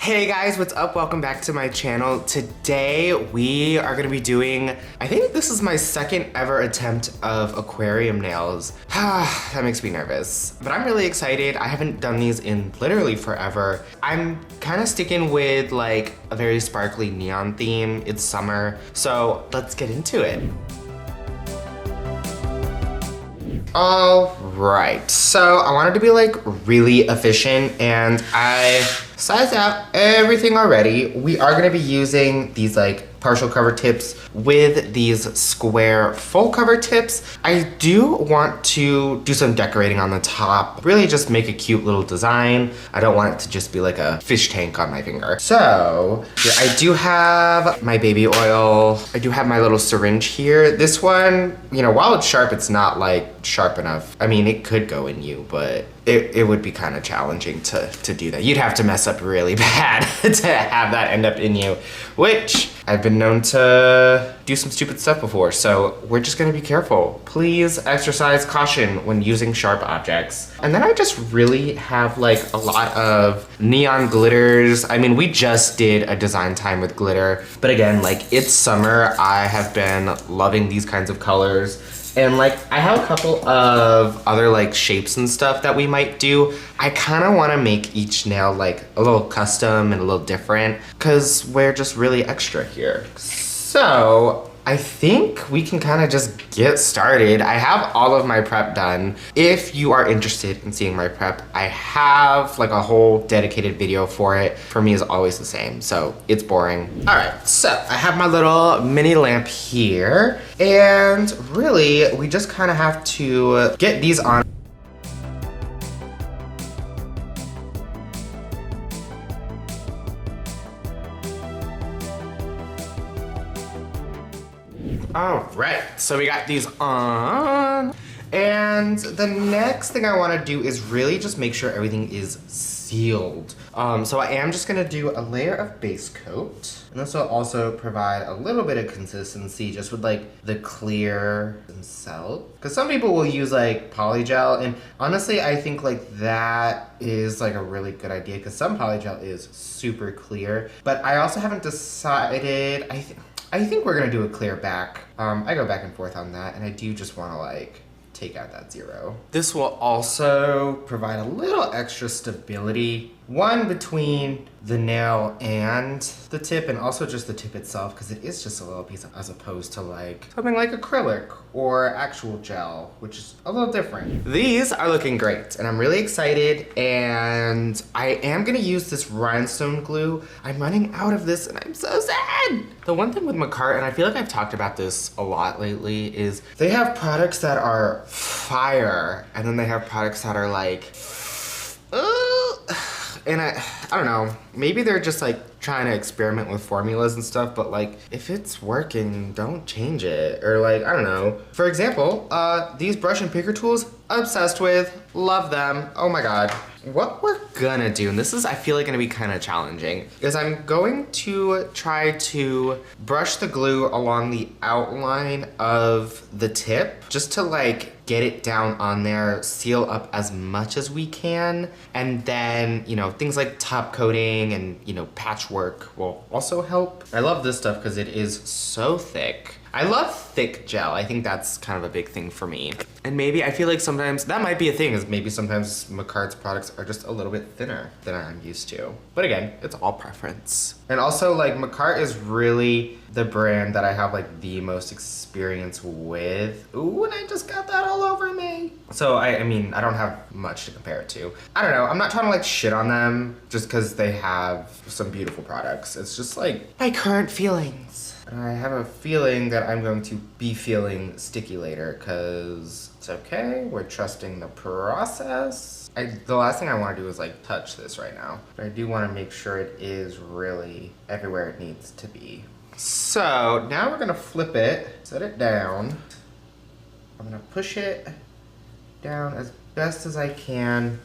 Hey guys, what's up? Welcome back to my channel. Today we are gonna be doing, I think this is my second ever attempt of aquarium nails. That makes me nervous, but I'm really excited. I haven't done these in literally forever. I'm kind of sticking with like a very sparkly neon theme. It's summer, so let's get into it. All right, so I wanted to be like really efficient and I sized out everything already. We are gonna be using these like partial cover tips with these square full cover tips. I do want to do some decorating on the top, really just make a cute little design. I don't want it to just be like a fish tank on my finger. So here I do have my baby oil. I do have my little syringe here. This one, you know, while it's sharp, it's not like sharp enough. I mean, it could go in you, but it would be kind of challenging to do that. You'd have to mess up really bad to have that end up in you, which I've been known to do some stupid stuff before, so we're just gonna be careful. Please exercise caution when using sharp objects. And then I just really have like a lot of neon glitters. I mean, we just did a design time with glitter, but again, like it's summer. I have been loving these kinds of colors. And like, I have a couple of other like shapes and stuff that we might do. I kind of want to make each nail like a little custom and a little different because we're just really extra here. So I think we can kind of just get started. I have all of my prep done. If you are interested in seeing my prep, I have like a whole dedicated video for it. For me, is always the same, so it's boring. All right, so I have my little mini lamp here, and really, we just kind of have to get these on. All right, so we got these on. And the next thing I wanna do is really just make sure everything is sealed. So I am just gonna do a layer of base coat. And this will also provide a little bit of consistency just with like the clear themselves. Because some people will use like polygel, and honestly, I think like that is like a really good idea because some polygel is super clear. But I also haven't decided, I think we're gonna do a clear back. I go back and forth on that, and I do just wanna like take out that zero. This will also provide a little extra stability, one between the nail and the tip, and also just the tip itself, because it is just a little piece as opposed to like something like acrylic or actual gel, which is a little different. These are looking great, and I'm really excited, and I am gonna use this rhinestone glue. I'm running out of this, and I'm so sad. The one thing with Macart, and I feel like I've talked about this a lot lately, is they have products that are fire, and then they have products that are like, and I don't know, maybe they're just like trying to experiment with formulas and stuff, but like if it's working, don't change it. Or like, I don't know. For example, these brush and picker tools, obsessed with, love them. Oh my God. What we're gonna do, and this is, I feel like, gonna be kind of challenging, is I'm going to try to brush the glue along the outline of the tip, just to like get it down on there, seal up as much as we can, and then, you know, things like top coating and, you know, patchwork will also help. I love this stuff because it is so thick. I love thick gel. I think that's kind of a big thing for me. And maybe I feel like sometimes, that might be a thing, is maybe sometimes Macart's products are just a little bit thinner than I'm used to. But again, it's all preference. And also like Macart is really the brand that I have like the most experience with. Ooh, and I just got that all over me. So I mean, I don't have much to compare it to. I don't know, I'm not trying to like shit on them just because they have some beautiful products. It's just like my current feelings. I have a feeling that I'm going to be feeling sticky later, because it's okay, we're trusting the process. The last thing I want to do is like touch this right now, but I do want to make sure it is really everywhere it needs to be. So now we're gonna flip it, set it down. I'm gonna push it down as best as I can.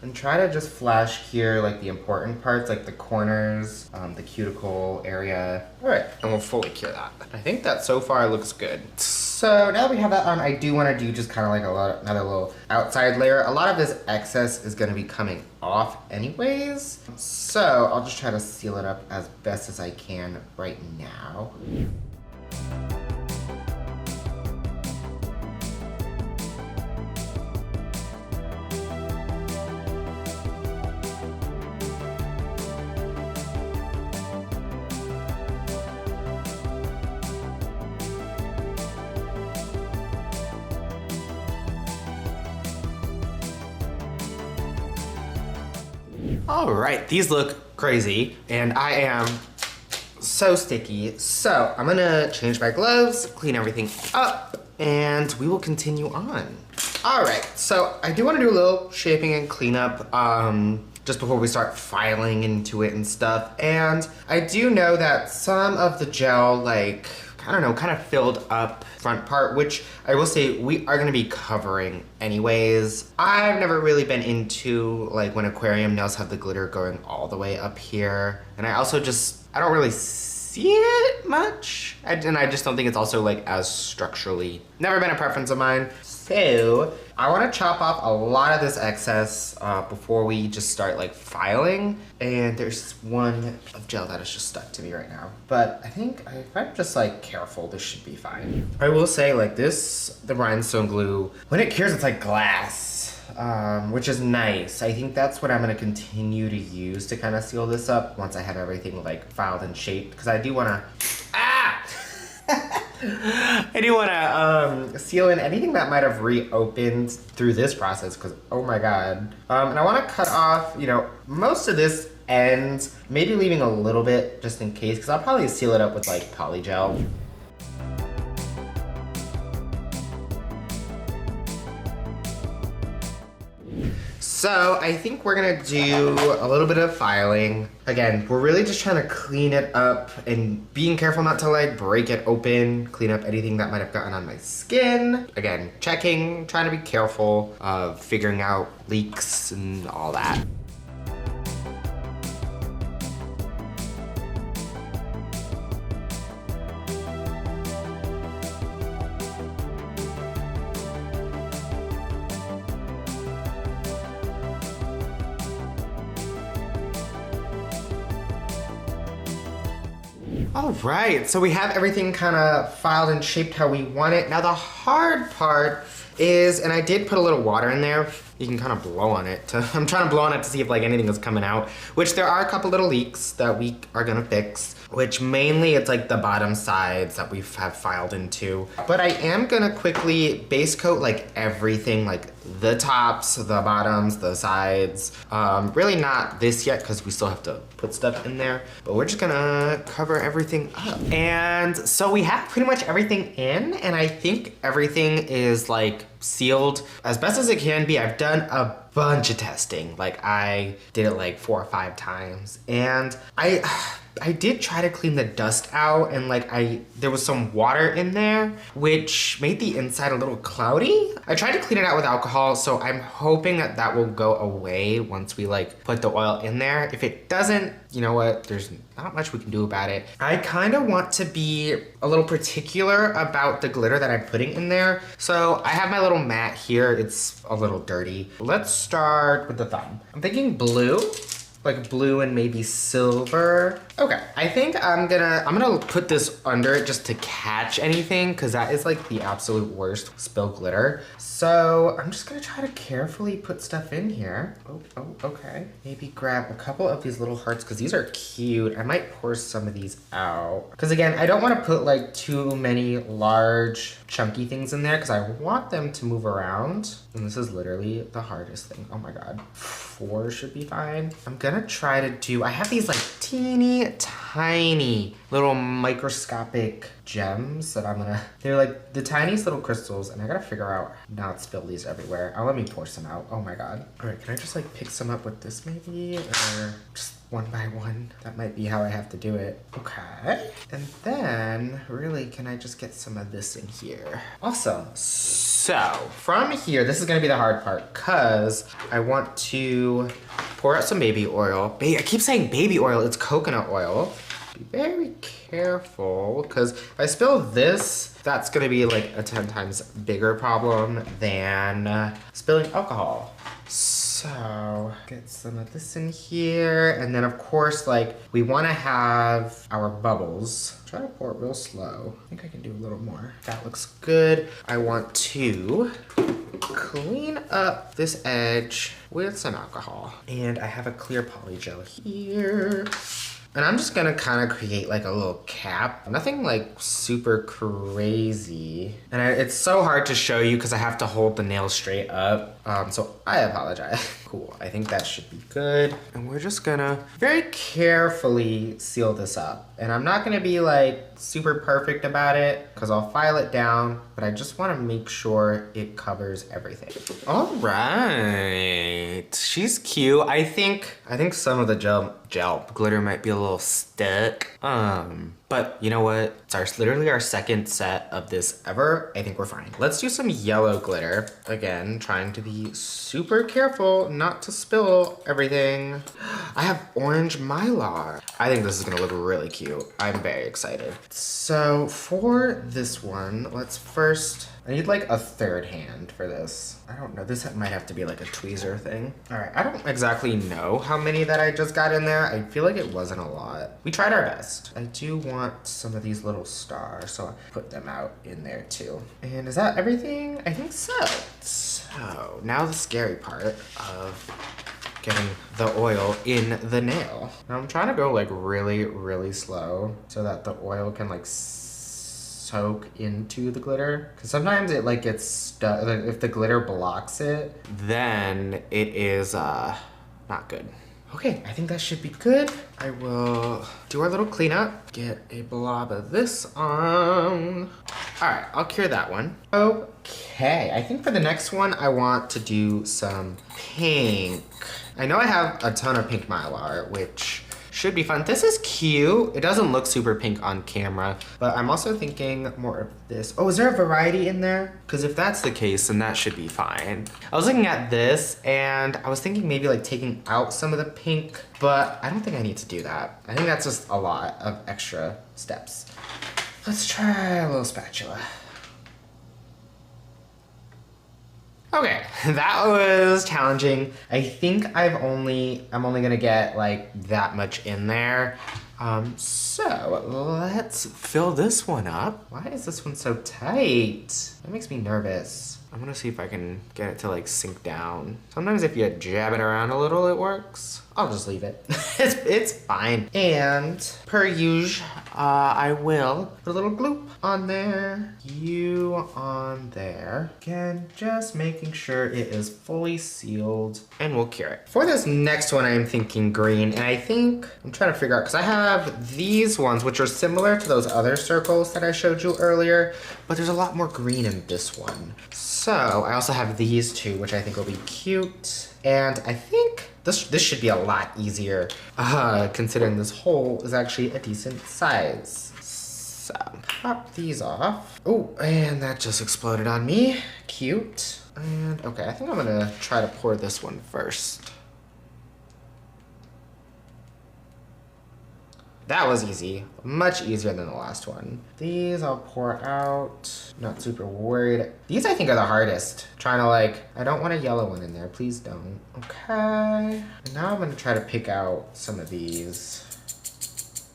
and try to just flash here like the important parts, like the corners, the cuticle area. All right, and we'll fully cure that. I think that so far looks good. So now that we have that on, I do want to do just kind of like another little outside layer. A lot of this excess is going to be coming off anyways. So I'll just try to seal it up as best as I can right now. All right, these look crazy, and I am so sticky. So I'm gonna change my gloves, clean everything up, and we will continue on. All right, so I do wanna do a little shaping and cleanup just before we start filing into it and stuff. And I do know that some of the gel, like, I don't know, kind of filled up front part, which I will say we are gonna be covering anyways. I've never really been into like when aquarium nails have the glitter going all the way up here. And I also I don't really see it much. And I just don't think it's also like as structurally, never been a preference of mine. So I wanna chop off a lot of this excess before we just start like filing. And there's one of gel that is just stuck to me right now. But I think if I'm just like careful, this should be fine. I will say like this, the rhinestone glue, when it cures, it's like glass, which is nice. I think that's what I'm gonna continue to use to kind of seal this up once I have everything like filed and shaped. Cause I do wanna, I do want to seal in anything that might have reopened through this process because, oh my God. And I want to cut off, you know, most of this end, maybe leaving a little bit just in case because I'll probably seal it up with like poly gel. So I think we're gonna do a little bit of filing. Again, we're really just trying to clean it up and being careful not to like break it open, clean up anything that might have gotten on my skin. Again, checking, trying to be careful of figuring out leaks and all that. All right, so we have everything kind of filed and shaped how we want it. Now the hard part is, and I did put a little water in there. You can kind of blow on it. I'm trying to blow on it to see if like anything is coming out, which there are a couple little leaks that we are gonna fix, which mainly it's like the bottom sides that we have filed into. But I am gonna quickly base coat like everything, like the tops, the bottoms, the sides. Really not this yet because we still have to put stuff in there, but we're just gonna cover everything up. And so we have pretty much everything in, and I think everything is like sealed as best as it can be. I've done a bunch of testing. Like I did it like 4 or 5 times, and I did try to clean the dust out, and like there was some water in there, which made the inside a little cloudy. I tried to clean it out with alcohol, so I'm hoping that that will go away once we like put the oil in there. If it doesn't, you know what, there's not much we can do about it. I kind of want to be a little particular about the glitter that I'm putting in there. So I have my little mat here. It's a little dirty. Let's start with the thumb. I'm thinking blue. Like blue and maybe silver. Okay, I think I'm gonna put this under it just to catch anything, because that is like the absolute worst spill glitter. So I'm just gonna try to carefully put stuff in here. Oh, okay. Maybe grab a couple of these little hearts because these are cute. I might pour some of these out. Because again, I don't want to put like too many large chunky things in there because I want them to move around. And this is literally the hardest thing. Oh my God. 4 should be fine. I'm gonna try to do, I have these like teeny tiny little microscopic gems that they're like the tiniest little crystals, and I gotta figure out not to spill these everywhere. Let me pour some out. Oh my God. All right, can I just like pick some up with this maybe? Or just one by one. That might be how I have to do it. Okay. And then, really, can I just get some of this in here? Awesome. So, from here, this is gonna be the hard part, because I want to pour out some baby oil. I keep saying baby oil, it's coconut oil. Be very careful, because if I spill this, that's gonna be like a 10 times bigger problem than spilling alcohol. So, get some of this in here, and then of course, like, we wanna have our bubbles. Try to pour it real slow. I think I can do a little more. That looks good. I want to clean up this edge with some alcohol. And I have a clear poly gel here. And I'm just gonna kind of create like a little cap. Nothing like super crazy. And it's so hard to show you because I have to hold the nail straight up. So I apologize. Cool, I think that should be good. And we're just gonna very carefully seal this up. And I'm not gonna be like super perfect about it because I'll file it down, but I just wanna make sure it covers everything. All right, she's cute. I think some of the gel glitter might be a little stuck. But you know what? It's literally our second set of this ever. I think we're fine. Let's do some yellow glitter. Again, trying to be super careful not to spill everything. I have orange Mylar. I think this is gonna look really cute. I'm very excited. So for this one, let's first, I need like a third hand for this. I don't know, this might have to be like a tweezer thing. All right, I don't exactly know how many that I just got in there. I feel like it wasn't a lot. We tried our best. I do want some of these little stars, so I put them out in there too. And is that everything? I think so. So now the scary part of getting the oil in the nail. Now I'm trying to go like really, really slow so that the oil can like soak into the glitter, because sometimes it like gets stuck. Like, if the glitter blocks it, then it is not good. Okay, I think that should be good. I will do our little cleanup, get a blob of this on. All right, I'll cure that one. Okay, I think for the next one, I want to do some pink. I know I have a ton of pink Mylar, which should be fun. This is cute. It doesn't look super pink on camera, but I'm also thinking more of this. Oh, is there a variety in there? Because if that's the case, then that should be fine. I was looking at this and I was thinking maybe like taking out some of the pink, but I don't think I need to do that. I think that's just a lot of extra steps. Let's try a little spatula. Okay, that was challenging. I think I'm only gonna get like that much in there. So let's fill this one up. Why is this one so tight? That makes me nervous. I'm gonna see if I can get it to like sink down. Sometimes if you jab it around a little, it works. I'll just leave it. it's fine. And per usual, I will put a little gloop on there. You on there. Again, just making sure it is fully sealed, and we'll cure it. For this next one, I'm thinking green, and I think I'm trying to figure out, because I have these ones which are similar to those other circles that I showed you earlier, but there's a lot more green in this one. So I also have these two, which I think will be cute. And I think this should be a lot easier, considering this hole is actually a decent size. So pop these off. Oh, and that just exploded on me. Cute. And okay, I think I'm gonna try to pour this one first. That was easy, much easier than the last one. These I'll pour out, not super worried. These I think are the hardest. Trying to like, I don't want a yellow one in there, please don't. Okay, and now I'm gonna try to pick out some of these.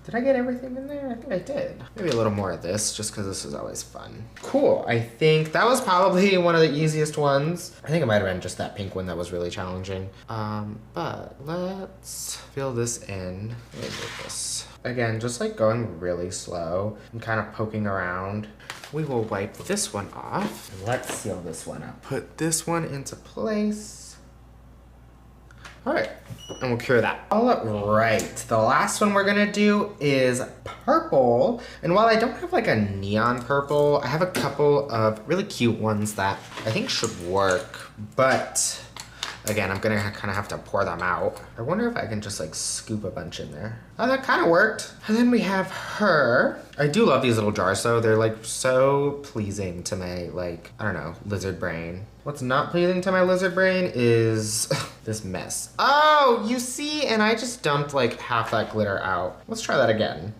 Did I get everything in there? I think I did. Maybe a little more of this, just because this is always fun. Cool, I think that was probably one of the easiest ones. I think it might have been just that pink one that was really challenging. But let's fill this in. Let me do this. Again, just like going really slow and kind of poking around. We will wipe this one off. And let's seal this one up. Put this one into place. All right, and we'll cure that. All right, the last one we're gonna do is purple. And while I don't have like a neon purple, I have a couple of really cute ones that I think should work. But Again, I'm gonna kind of have to pour them out. I wonder if I can just like scoop a bunch in there. Oh, that kind of worked. And then we have her. I do love these little jars though. They're like so pleasing to my, like, I don't know, lizard brain. What's not pleasing to my lizard brain is this mess. Oh, you see, and I just dumped like half that glitter out. Let's try that again.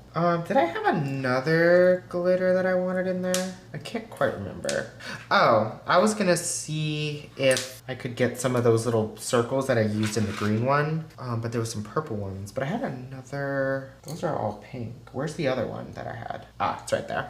Did I have another glitter that I wanted in there? I can't quite remember. Oh, I was gonna see if I could get some of those little circles that I used in the green one, but there was some purple ones, but I had another, those are all pink. Where's the other one that I had? Ah, it's right there.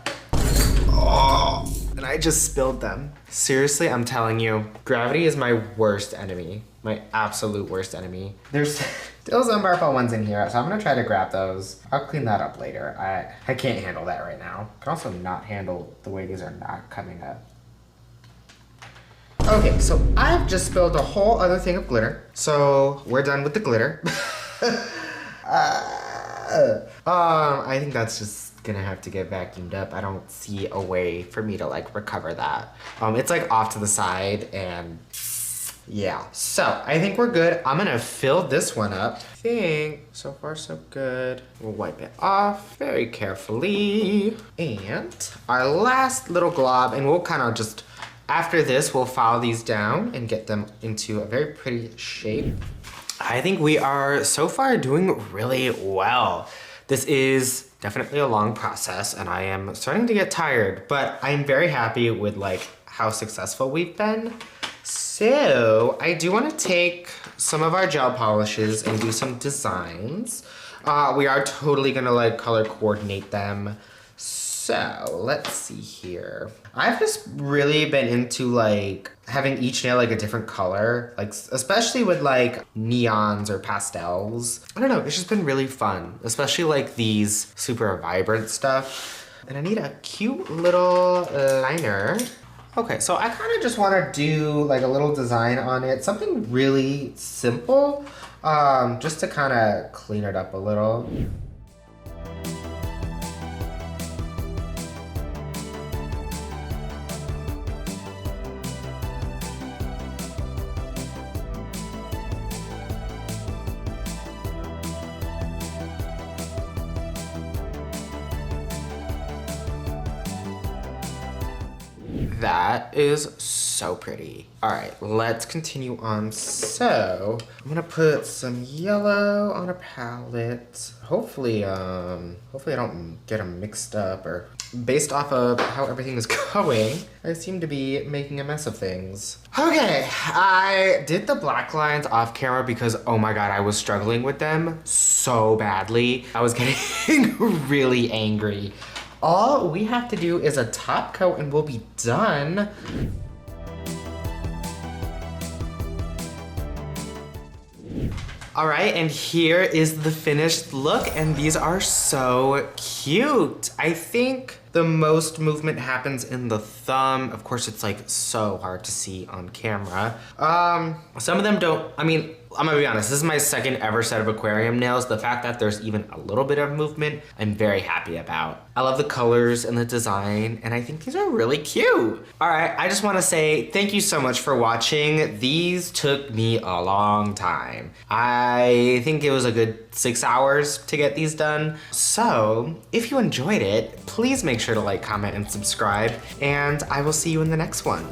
Oh, and I just spilled them. Seriously, I'm telling you, gravity is my worst enemy. My absolute worst enemy. There's still some purple ones in here, so I'm gonna try to grab those. I'll clean that up later. I can't handle that right now. I can also not handle the way these are not coming up. Okay, so I've just spilled a whole other thing of glitter. So we're done with the glitter. I think that's just gonna have to get vacuumed up. I don't see a way for me to like recover that. It's like off to the side and yeah. So I think we're good. I'm gonna fill this one up. I think so far so good. We'll wipe it off very carefully. And our last little glob, and we'll kind of just, after this, we'll file these down and get them into a very pretty shape. I think we are so far doing really well. This is definitely a long process and I am starting to get tired, but I'm very happy with like how successful we've been. So I do want to take some of our gel polishes and do some designs. We are totally gonna like color coordinate them. So let's see here. I've just really been into like having each nail like a different color, like especially with like neons or pastels. I don't know, it's just been really fun, especially like these super vibrant stuff. And I need a cute little liner. Okay, so I kind of just want to do like a little design on it, something really simple, just to kind of clean it up a little. That is so pretty. All right, let's continue on. So I'm gonna put some yellow on a palette. Hopefully I don't get them mixed up, or based off of how everything is going, I seem to be making a mess of things. Okay, I did the black lines off camera because, oh my God, I was struggling with them so badly. I was getting really angry. All we have to do is a top coat and we'll be done. All right, and here is the finished look, and these are so cute. I think the most movement happens in the thumb. Of course, it's like so hard to see on camera. Some of them don't, I mean, I'm gonna be honest, this is my second ever set of aquarium nails. The fact that there's even a little bit of movement, I'm very happy about. I love the colors and the design, and I think these are really cute. All right, I just wanna say thank you so much for watching. These took me a long time. I think it was a good 6 hours to get these done. So if you enjoyed it, please make sure to like, comment, and subscribe, and I will see you in the next one.